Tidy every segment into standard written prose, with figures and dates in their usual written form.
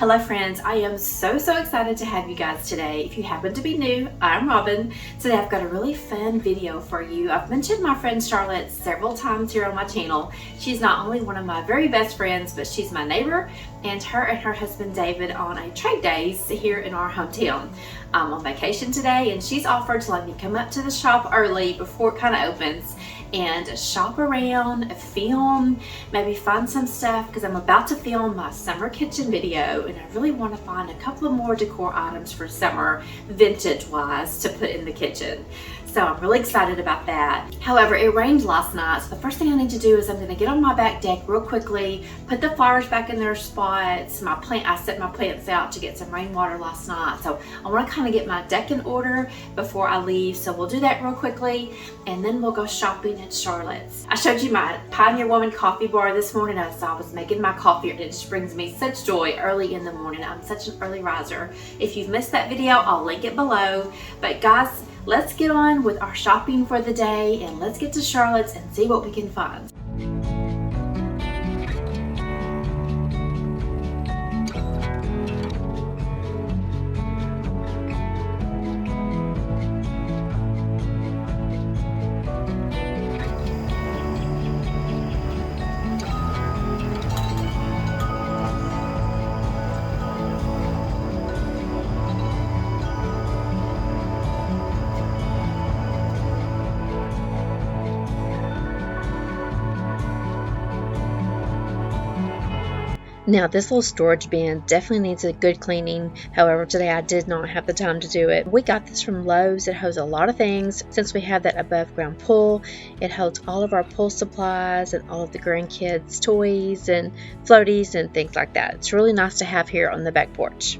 Hello friends, I am so excited to have you guys today. If you happen to be new, I'm Robin. Today I've got a really fun video for you. I've mentioned my friend Charlotte several times here on my channel. She's not only one of my very best friends, but she's my neighbor, and her husband David on a trade days here in our hometown. I'm on vacation today and she's offered to let me come up to the shop early before it kind of opens and shop around, film, maybe find some stuff because I'm about to film my summer kitchen video and I really want to find a couple of more decor items for summer, vintage wise, to put in the kitchen. So I'm really excited about that. However, it rained last night, so the first thing I need to do is I'm going to get on my back deck real quickly, put the flowers back in their spots. I set my plants out to get some rainwater last night, so I want to kind of get my deck in order before I leave. So we'll do that real quickly, and then we'll go shopping at Charlotte's. I showed you my Pioneer Woman coffee bar this morning as I was making my coffee, and it just brings me such joy early in the morning. I'm such an early riser. If you've missed that video, I'll link it below. But guys, let's get on with our shopping for the day and let's get to Charlotte's and see what we can find. Now this little storage bin definitely needs a good cleaning. However, today I did not have the time to do it. We got this from Lowe's. It holds a lot of things. Since we have that above ground pool, it holds all of our pool supplies and all of the grandkids' toys and floaties and things like that. It's really nice to have here on the back porch.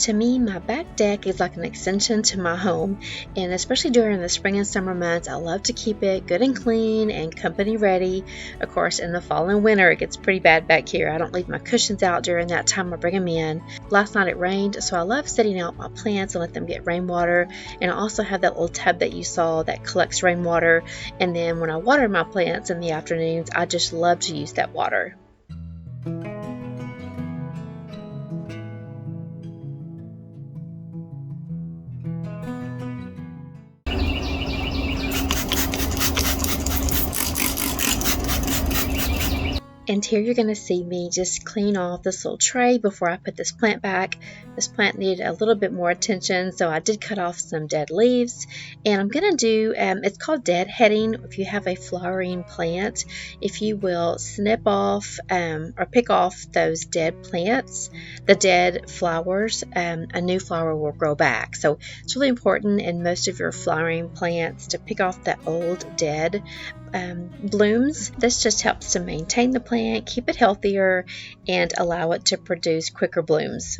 To me, my back deck is like an extension to my home, and especially during the spring and summer months, I love to keep it good and clean and company ready. Of course, in the fall and winter, it gets pretty bad back here. I don't leave my cushions out during that time or bring them in. Last night it rained, so I love setting out my plants and let them get rainwater, and I also have that little tub that you saw that collects rainwater, and then when I water my plants in the afternoons, I just love to use that water. And here you're going to see me just clean off this little tray before I put this plant back. This plant needed a little bit more attention, so I did cut off some dead leaves. And I'm going to do, it's called deadheading. If you have a flowering plant, if you will snip off or pick off those dead plants, the dead flowers, a new flower will grow back. So it's really important in most of your flowering plants to pick off the old dead blooms. This just helps to maintain the plant, keep it healthier, and allow it to produce quicker blooms.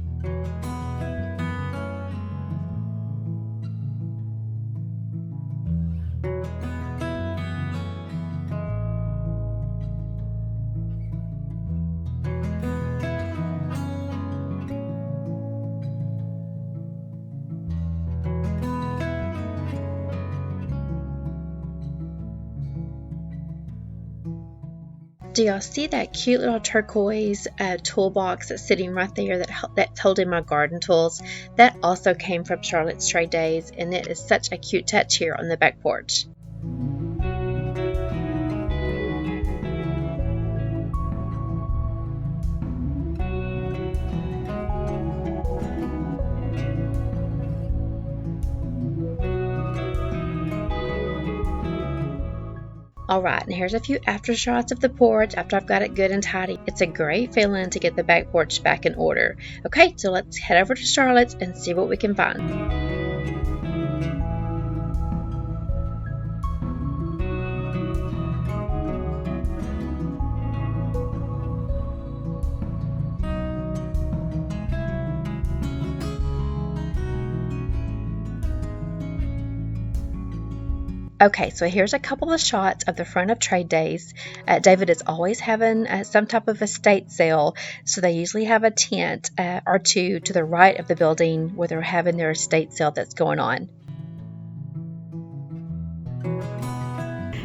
Do y'all see that cute little turquoise toolbox that's sitting right there that's holding my garden tools? That also came from Charlotte's Trade Days, and it is such a cute touch here on the back porch. Alright, and here's a few after shots of the porch after I've got it good and tidy. It's a great feeling to get the back porch back in order. Okay, so let's head over to Charlotte's and see what we can find. Okay, so here's a couple of shots of the front of Trade Days. David is always having some type of estate sale, so they usually have a tent or two to the right of the building where they're having their estate sale that's going on.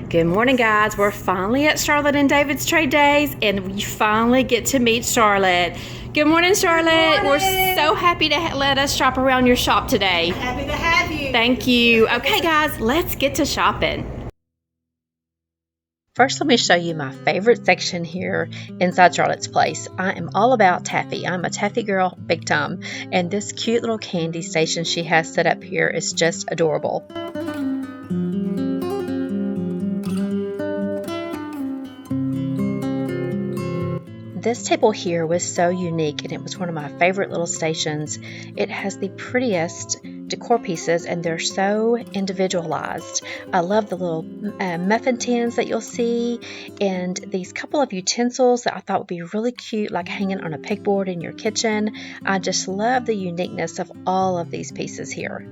Good morning, guys. We're finally at Charlotte and David's Trade Days, and we finally get to meet Charlotte. Good morning, Charlotte. Good morning. We're so happy to let us shop around your shop today. Happy to have you. Thank you. Okay, guys, let's get to shopping. First, let me show you my favorite section here inside Charlotte's place. I am all about taffy. I'm a taffy girl, big time. And this cute little candy station she has set up here is just adorable. This table here was so unique, and it was one of my favorite little stations. It has the prettiest decor pieces, and they're so individualized. I love the little muffin tins that you'll see, and these couple of utensils that I thought would be really cute, like hanging on a pegboard in your kitchen. I just love the uniqueness of all of these pieces here.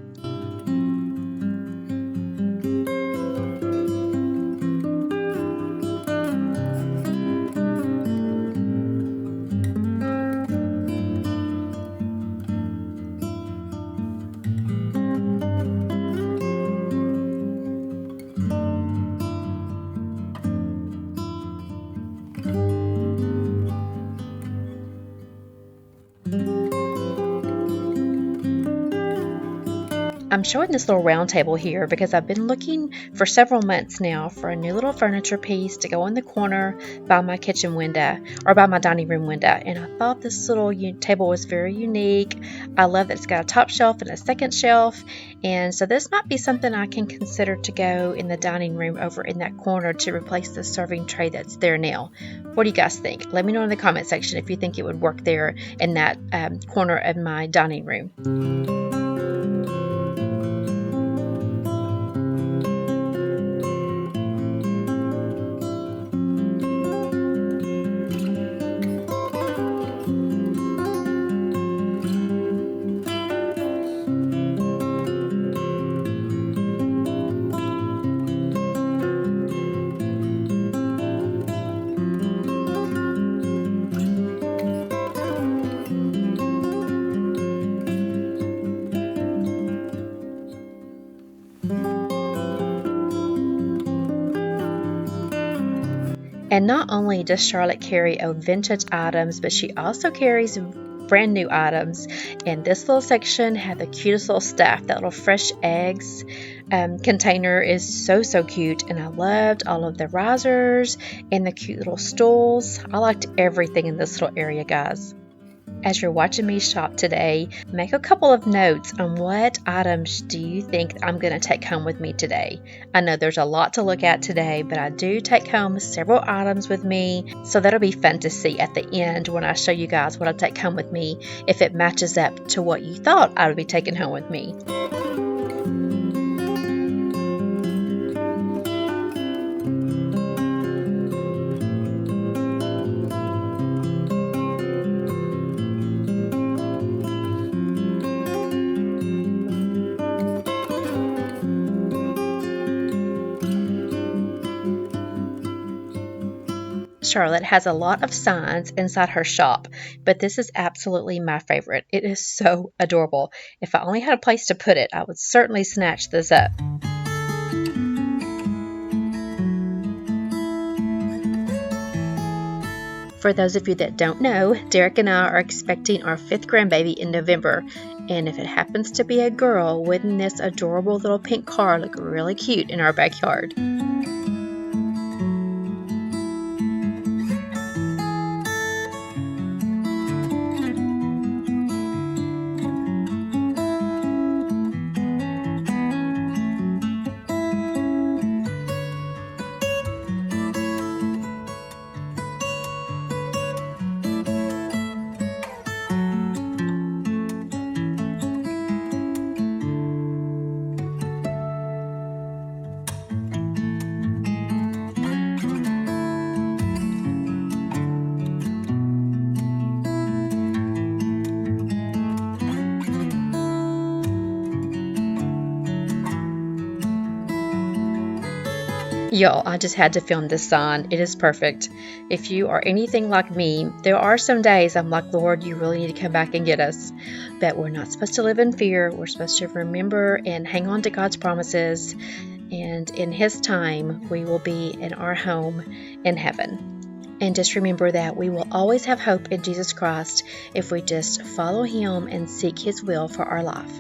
I'm showing this little round table here because I've been looking for several months now for a new little furniture piece to go in the corner by my kitchen window or by my dining room window, and I thought this little table was very unique. I love that it's got a top shelf and a second shelf, and so this might be something I can consider to go in the dining room over in that corner to replace the serving tray that's there now. What do you guys think? Let me know in the comment section if you think it would work there in that corner of my dining room. And not only does Charlotte carry vintage items, but she also carries brand new items. And this little section had the cutest little stuff. That little fresh eggs container is so cute, and I loved all of the risers and the cute little stools. I liked everything in this little area, guys. As you're watching me shop today, make a couple of notes on what items do you think I'm going to take home with me today. I know there's a lot to look at today, but I do take home several items with me, so that'll be fun to see at the end when I show you guys what I take home with me, if it matches up to what you thought I would be taking home with me. Charlotte has a lot of signs inside her shop, but this is absolutely my favorite. It is so adorable. If I only had a place to put it, I would certainly snatch this up. For those of you that don't know, Derek and I are expecting our 5th grandbaby in November, and if it happens to be a girl, wouldn't this adorable little pink car look really cute in our backyard? Y'all, I just had to film this sign. It is perfect. If you are anything like me, there are some days I'm like, Lord, you really need to come back and get us. But we're not supposed to live in fear. We're supposed to remember and hang on to God's promises. And in His time, we will be in our home in heaven. And just remember that we will always have hope in Jesus Christ if we just follow Him and seek His will for our life.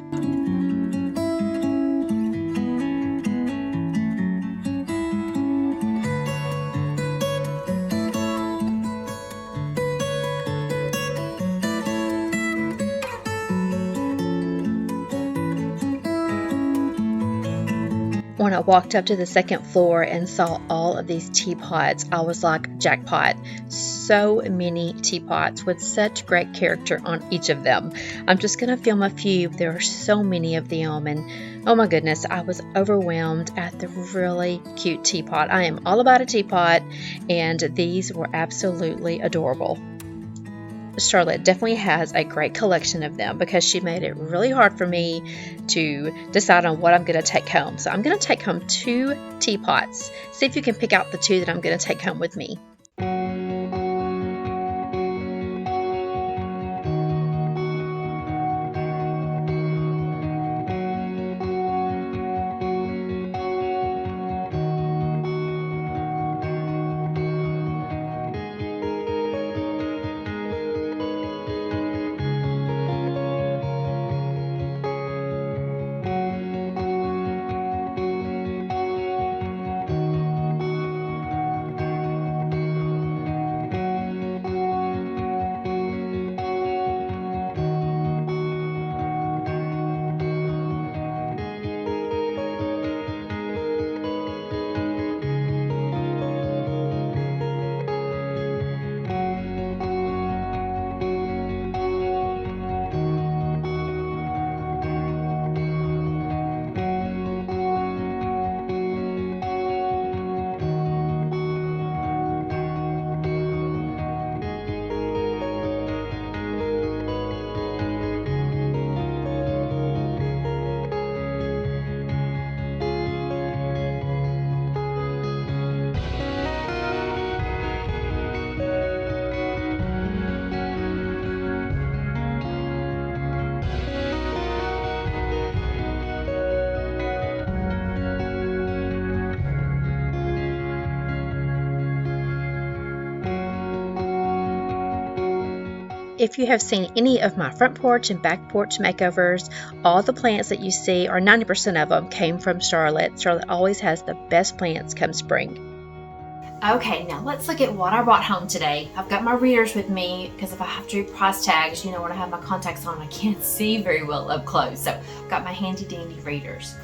When I walked up to the second floor and saw all of these teapots, I was like, jackpot. So many teapots with such great character on each of them. I'm just going to film a few. There are so many of them, and oh my goodness, I was overwhelmed at the really cute teapot. I am all about a teapot, and these were absolutely adorable. Charlotte definitely has a great collection of them because she made it really hard for me to decide on what I'm going to take home. So I'm going to take home 2 teapots. See if you can pick out the 2 that I'm going to take home with me. If you have seen any of my front porch and back porch makeovers, all the plants that you see, or 90% of them, came from Charlotte. Charlotte always has the best plants come spring. Okay, now let's look at what I brought home today. I've got my readers with me because if I have to read price tags, you know, when I have my contacts on, I can't see very well up close. So I've got my handy dandy readers.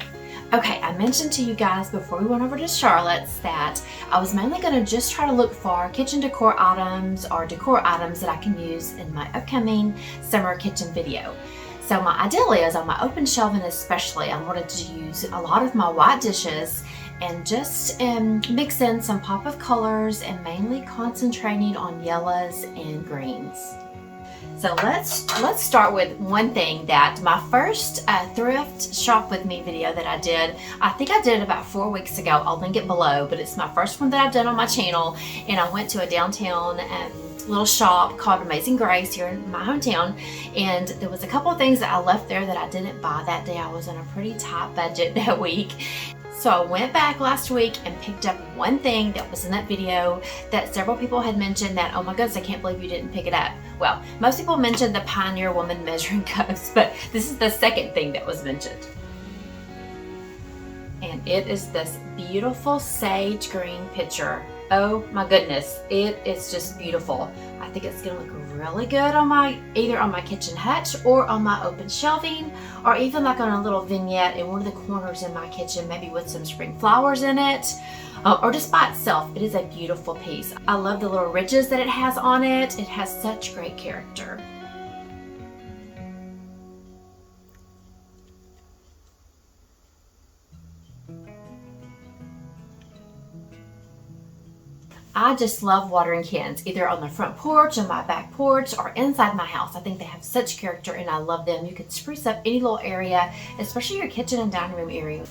Okay, I mentioned to you guys before we went over to Charlotte's that I was mainly going to just try to look for kitchen decor items or decor items that I can use in my upcoming summer kitchen video. So my ideal is on my open shelving especially, I wanted to use a lot of my white dishes and just mix in some pop of colors and mainly concentrating on yellows and greens. So let's start with one thing that my first thrift shop with me video that I did, I think I did it about 4 weeks ago. I'll link it below, but it's my first one that I've done on my channel, and I went to a downtown little shop called Amazing Grace here in my hometown, and there was a couple of things that I left there that I didn't buy that day. I was on a pretty tight budget that week. So I went back last week and picked up one thing that was in that video that several people had mentioned that, oh my goodness, I can't believe you didn't pick it up. Well, most people mentioned the Pioneer Woman measuring cups, but this is the second thing that was mentioned. And it is this beautiful sage green pitcher. Oh my goodness, it is just beautiful. I think it's gonna look really good on either on my kitchen hutch or on my open shelving, or even like on a little vignette in one of the corners in my kitchen, maybe with some spring flowers in it, or just by itself. It is a beautiful piece. I love the little ridges that it has on it. It has such great character. I just love watering cans, either on the front porch, on my back porch, or inside my house. I think they have such character and I love them. You can spruce up any little area, especially your kitchen and dining room area.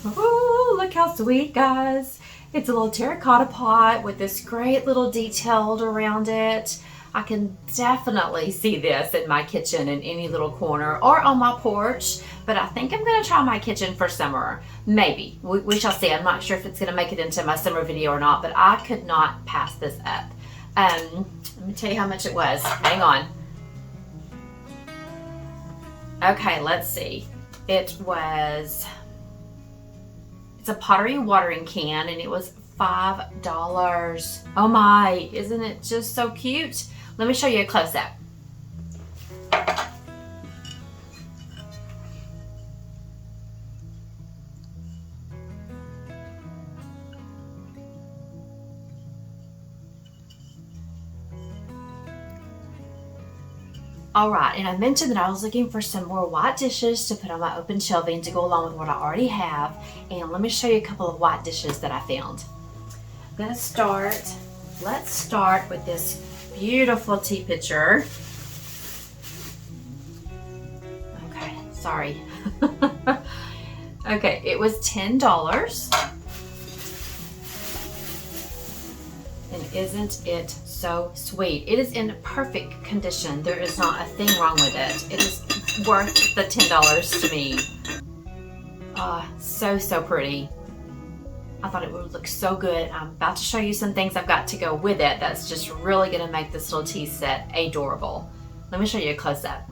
Oh, look how sweet, guys. It's a little terracotta pot with this great little detailed around it. I can definitely see this in my kitchen in any little corner or on my porch, but I think I'm going to try my kitchen for summer. Maybe. We shall see. I'm not sure if it's going to make it into my summer video or not, but I could not pass this up. Let me tell you how much it was. Hang on. Okay, let's see. It's a pottery watering can, and it was $5. Oh my, isn't it just so cute? Let me show you a close-up. Alright, and I mentioned that I was looking for some more white dishes to put on my open shelving to go along with what I already have. And let me show you a couple of white dishes that I found. Let's start with this beautiful tea pitcher. Okay, sorry. Okay, it was $10. And isn't it so sweet? It is in perfect condition. There is not a thing wrong with it. It is worth the $10 to me. So pretty. I thought it would look so good. I'm about to show you some things I've got to go with it that's just really going to make this little tea set adorable. Let me show you a close-up.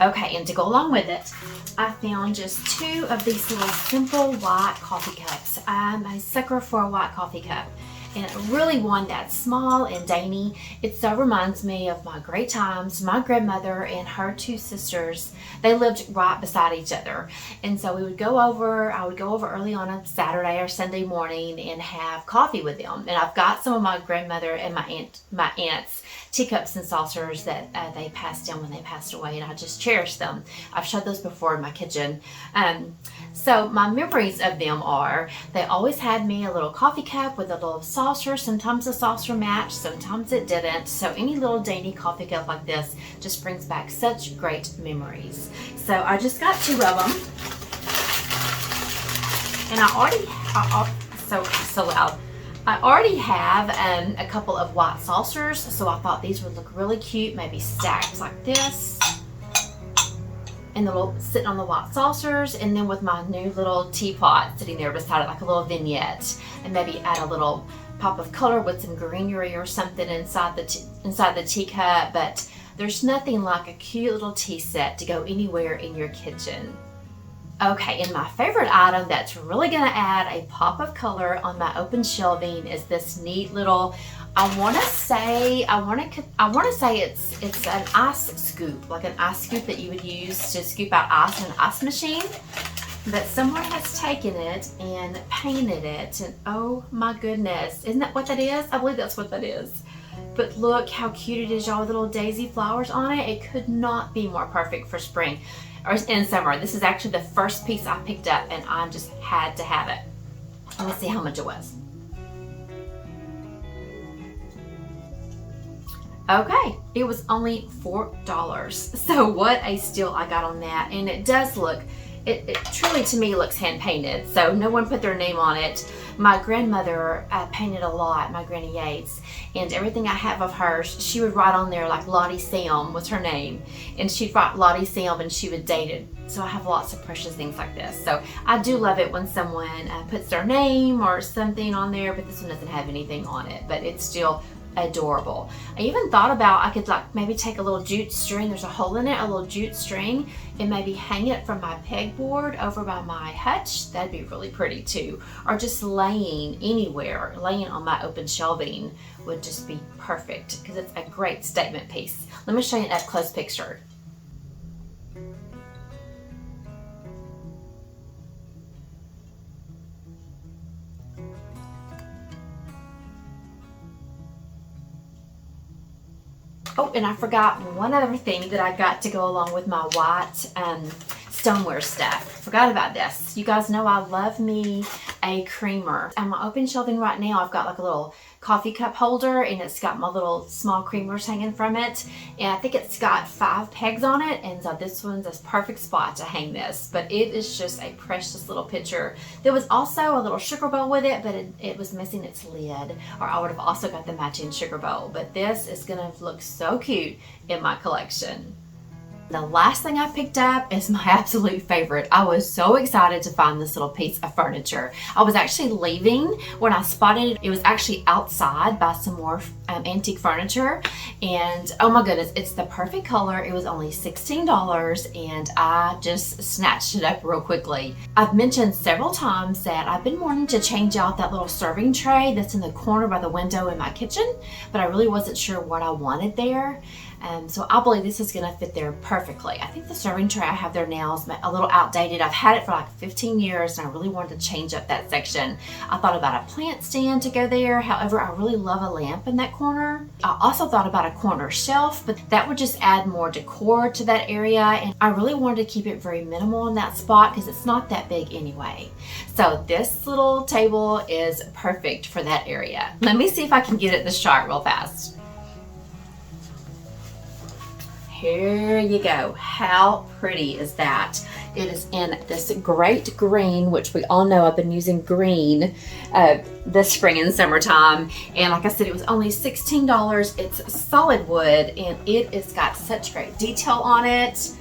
Okay, and to go along with it, I found just 2 of these little simple white coffee cups. I'm a sucker for a white coffee cup, and really one that's small and dainty. It so reminds me of my great times. My grandmother and her 2 sisters, they lived right beside each other, and so I would go over early on a Saturday or Sunday morning and have coffee with them. And I've got some of my grandmother and my aunt's teacups and saucers that they passed down when they passed away, and I just cherish them. I've showed those before in my kitchen. So my memories of them are, they always had me a little coffee cup with a little saucer. Sometimes the saucer matched, sometimes it didn't. So any little dainty coffee cup like this just brings back such great memories. So I just got 2 of them, and so loud. I already have a couple of white saucers, so I thought these would look really cute, maybe stacked like this, and sitting on the white saucers, and then with my new little teapot sitting there beside it like a little vignette, and maybe add a little pop of color with some greenery or something inside the teacup. But there's nothing like a cute little tea set to go anywhere in your kitchen. Okay, and my favorite item that's really going to add a pop of color on my open shelving is this neat little, I want to say it's an ice scoop, like an ice scoop that you would use to scoop out ice in an ice machine. But someone has taken it and painted it, and oh my goodness, isn't that what that is? I believe that's what that is. But look how cute it is, y'all, with little daisy flowers on it. It could not be more perfect for spring or in summer. This is actually the first piece I picked up, and I just had to have it. Let me see how much it was. Okay, it was only $4. So what a steal I got on that. And it does look, it truly to me looks hand painted, so no one put their name on it. My grandmother painted a lot, my Granny Yates, and everything I have of hers, she would write on there like Lottie Sam was her name, and she'd write Lottie Sam and she would date it. So I have lots of precious things like this. So I do love it when someone puts their name or something on there, but this one doesn't have anything on it, but it's still adorable. I even thought about I could like maybe take a little jute string, there's a hole in it, a little jute string, and maybe hang it from my pegboard over by my hutch. That'd be really pretty too. Or just laying anywhere, laying on my open shelving would just be perfect because it's a great statement piece. Let me show you an up close picture. Oh, and I forgot one other thing that I got to go along with my white stoneware stuff. Forgot about this. You guys know I love me a creamer. On my open shelving right now, I've got like a little coffee cup holder, and it's got my little small creamers hanging from it. And I think it's got 5 pegs on it, and so this one's a perfect spot to hang this. But it is just a precious little picture. There was also a little sugar bowl with it, but it was missing its lid, or I would have also got the matching sugar bowl. But this is gonna look so cute in my collection. The last thing I picked up is my absolute favorite. I was so excited to find this little piece of furniture. I was actually leaving when I spotted it. It was actually outside by some more antique furniture, and oh my goodness, it's the perfect color. It was only $16, and I just snatched it up real quickly. I've mentioned several times that I've been wanting to change out that little serving tray that's in the corner by the window in my kitchen, but I really wasn't sure what I wanted there. So I believe this is going to fit there perfectly. I think the serving tray I have there now is a little outdated. I've had it for like 15 years, and I really wanted to change up that section. I thought about a plant stand to go there. However, I really love a lamp in that corner. I also thought about a corner shelf, but that would just add more decor to that area, and I really wanted to keep it very minimal in that spot because it's not that big anyway. So this little table is perfect for that area. Let me see if I can get it in the shot real fast. Here you go. How pretty is that? It is in this great green, which we all know I've been using green this spring and summertime. And like I said, it was only $16. It's solid wood, and it has got such great detail on it.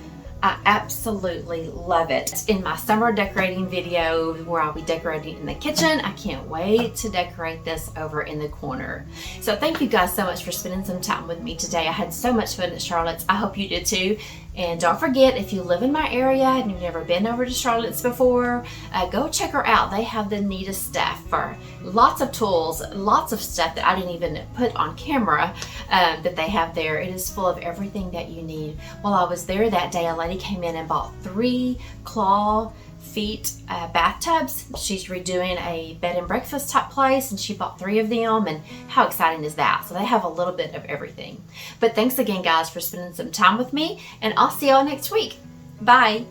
I absolutely love it. In my summer decorating video where I'll be decorating in the kitchen, I can't wait to decorate this over in the corner. So thank you guys so much for spending some time with me today. I had so much fun at Charlotte's. I hope you did too. And don't forget, if you live in my area and you've never been over to Charlotte's before, go check her out. They have the neatest stuff for lots of tools, lots of stuff that I didn't even put on camera that they have there. It is full of everything that you need. While I was there that day, a lady came in and bought 3 claw feet bathtubs. She's redoing a bed and breakfast type place, and she bought 3 of them, and how exciting is that? So they have a little bit of everything. But thanks again guys for spending some time with me, and I'll see y'all next week. Bye.